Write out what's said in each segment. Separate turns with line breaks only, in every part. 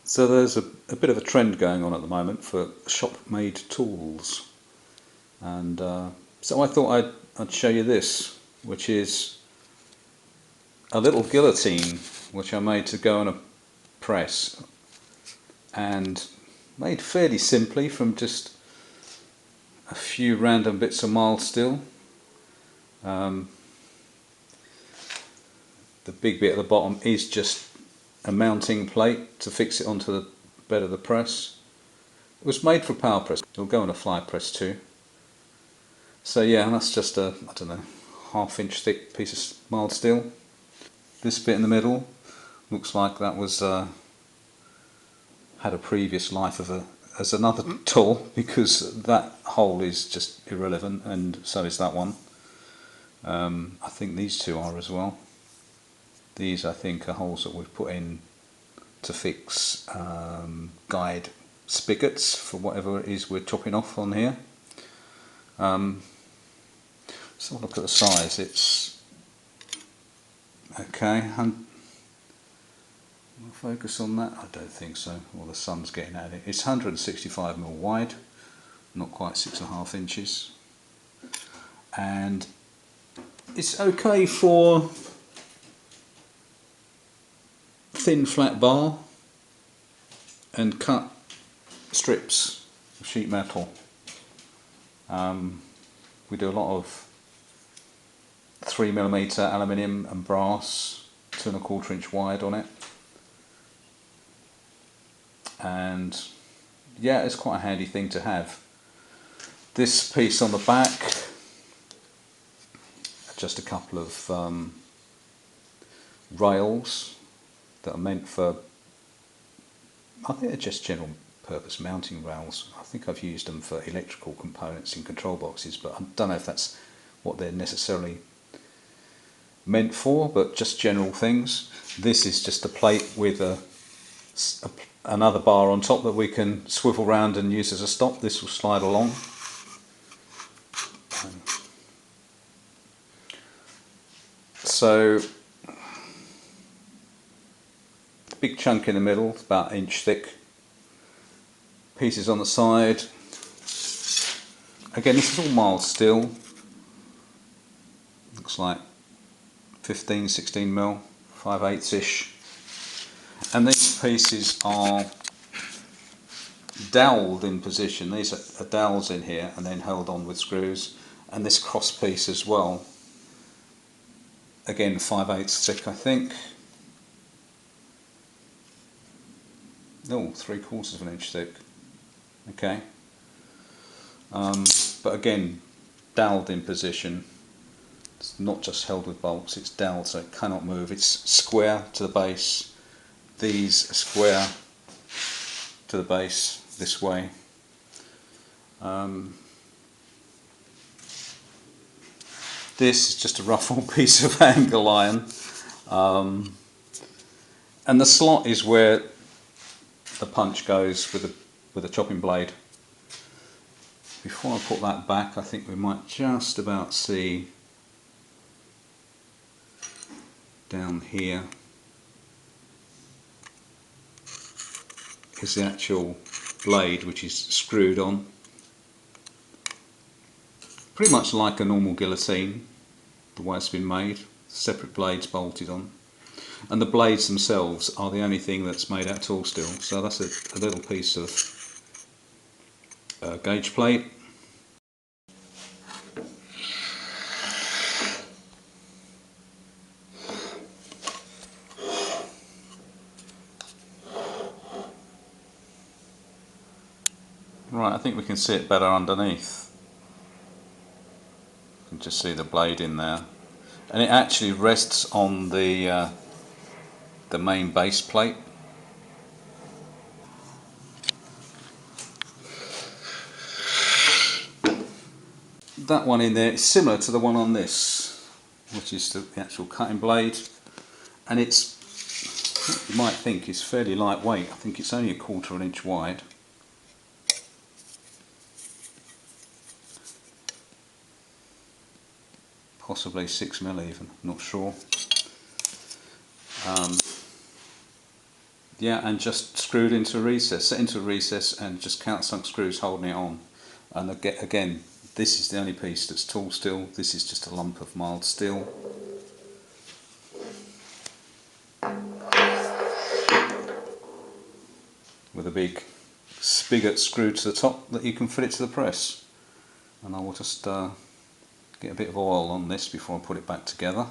So there's a bit of a trend going on at the moment for shop-made tools, and so I thought I'd show you this, which is a little guillotine which I made to go on a press, and made fairly simply from just a few random bits of mild steel. The big bit at the bottom is just a mounting plate to fix it onto the bed of the press. It was made for a power press. It'll go on a fly press too. So yeah, that's just a, I don't know, half-inch thick piece of mild steel. This bit in the middle looks like that was had a previous life as another tool, because that hole is just irrelevant, and so is that one. I think these two are as well. These, I think, are holes that we've put in to fix guide spigots for whatever it is we're topping off on here. So look at the size. It's okay. Will focus on that? I don't think so. Well, the sun's getting at it. It's 165mm wide, not quite 6.5 inches, and it's okay for thin flat bar and cut strips of sheet metal. We do a lot of 3mm aluminium and brass, 2¼ inch wide on it, and yeah, it's quite a handy thing to have. This piece on the back, just a couple of rails that are meant for, I think they're just general purpose mounting rails. I think I've used them for electrical components in control boxes, but I don't know if that's what they're necessarily meant for, but just general things. This is just a plate with another bar on top that we can swivel round and use as a stop. This will slide along. So the big chunk in the middle, about 1 inch thick. Pieces on the side. Again, this is all mild steel. Looks like 15-16mm, 5/8 ish. And these pieces are doweled in position. These are dowels in here and then held on with screws. And this cross piece as well. Again, 5/8 thick, I think. Oh, 3/4 inch thick. Okay. But again, doweled in position. It's not just held with bolts, it's doweled so it cannot move. It's square to the base. These are square to the base this way. This is just a rough old piece of angle iron. And the slot is where the punch goes with the chopping blade. Before I put that back, I think we might just about see down here is the actual blade, which is screwed on. Pretty much like a normal guillotine, the way it's been made. Separate blades bolted on. And the blades themselves are the only thing that's made out of tool steel. So that's a little piece of gauge plate. Right, I think we can see it better underneath. You can just see the blade in there. And it actually rests on the main base plate. That one in there is similar to the one on this, which is the actual cutting blade, and it's, what you might think, is fairly lightweight. I think it's only 1/4 inch wide. Possibly 6mm even, not sure. Yeah, and just screwed into a recess, set into a recess, and just countersunk screws holding it on. And again, this is the only piece that's tool steel. This is just a lump of mild steel. With a big spigot screwed to the top that you can fit it to the press. And I will just get a bit of oil on this before I put it back together.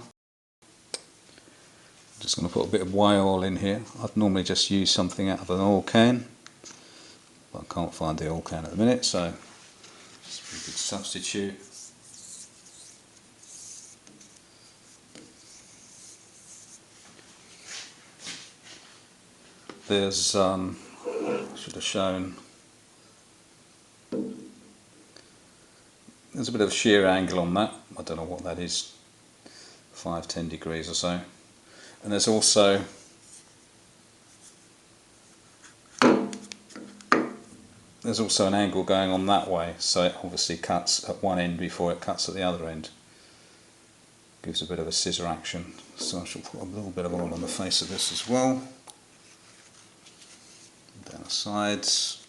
Just going to put a bit of whey oil in here. I'd normally just use something out of an oil can, but I can't find the oil can at the minute, so it's a pretty good substitute. There's should have shown. There's a bit of a shear angle on that. I don't know what that is, 5-10 degrees or so. And there's also an angle going on that way, so it obviously cuts at one end before it cuts at the other end. Gives a bit of a scissor action. So I shall put a little bit of oil on the face of this as well. Down the sides.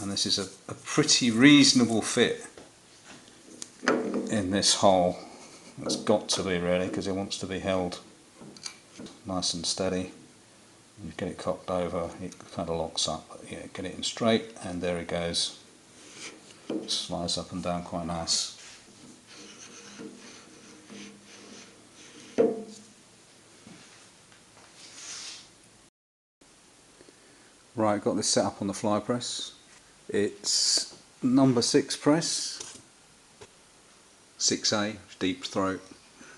And this is a pretty reasonable fit in this hole. It's got to be really, because it wants to be held nice and steady. You get it cocked over, it kind of locks up. But yeah, get it in straight, and there it goes. Slides up and down quite nice. Right, got this set up on the fly press. It's number 6 press, 6A, deep throat.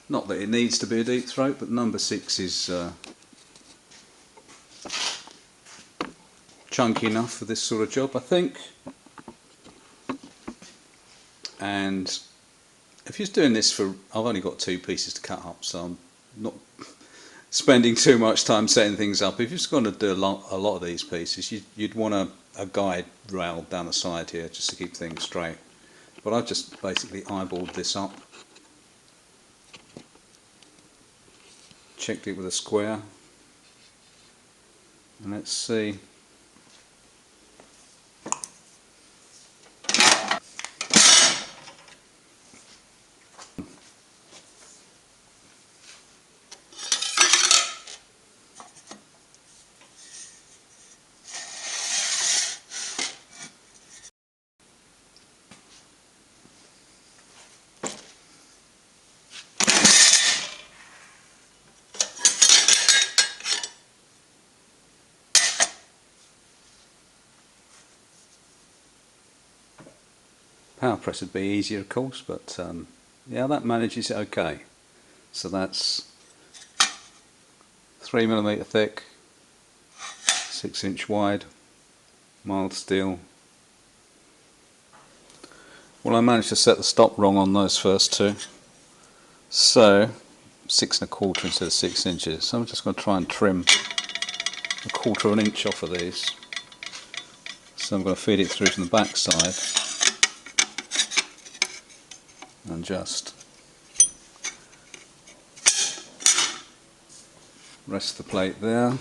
Not that it needs to be a deep throat, but number 6 is chunky enough for this sort of job, I think. And if you're doing this for, I've only got 2 pieces to cut up, so I'm not spending too much time setting things up. If you're just going to do a lot of these pieces, you'd want a guide rail down the side here just to keep things straight. But I've just basically eyeballed this up, checked it with a square, and let's see. Power press would be easier, of course, but yeah, that manages it okay. So that's 3mm thick, 6" wide, mild steel. Well, I managed to set the stop wrong on those first 2, so 6 1/4 instead of 6 inches. So I'm just going to try and trim 1/4 of an inch off of these. So I'm going to feed it through from the back side and just rest the plate there,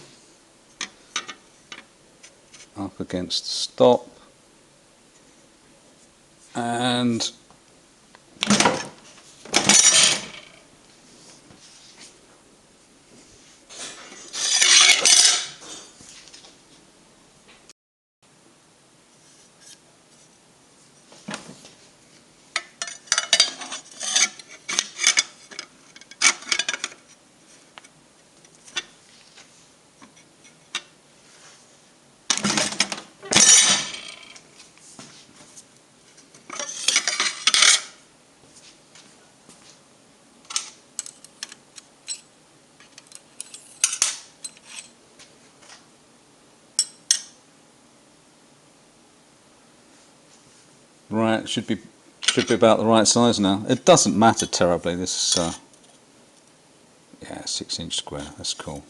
up against the stop, and right, should be about the right size now. It doesn't matter terribly. This yeah, 6" square. That's cool.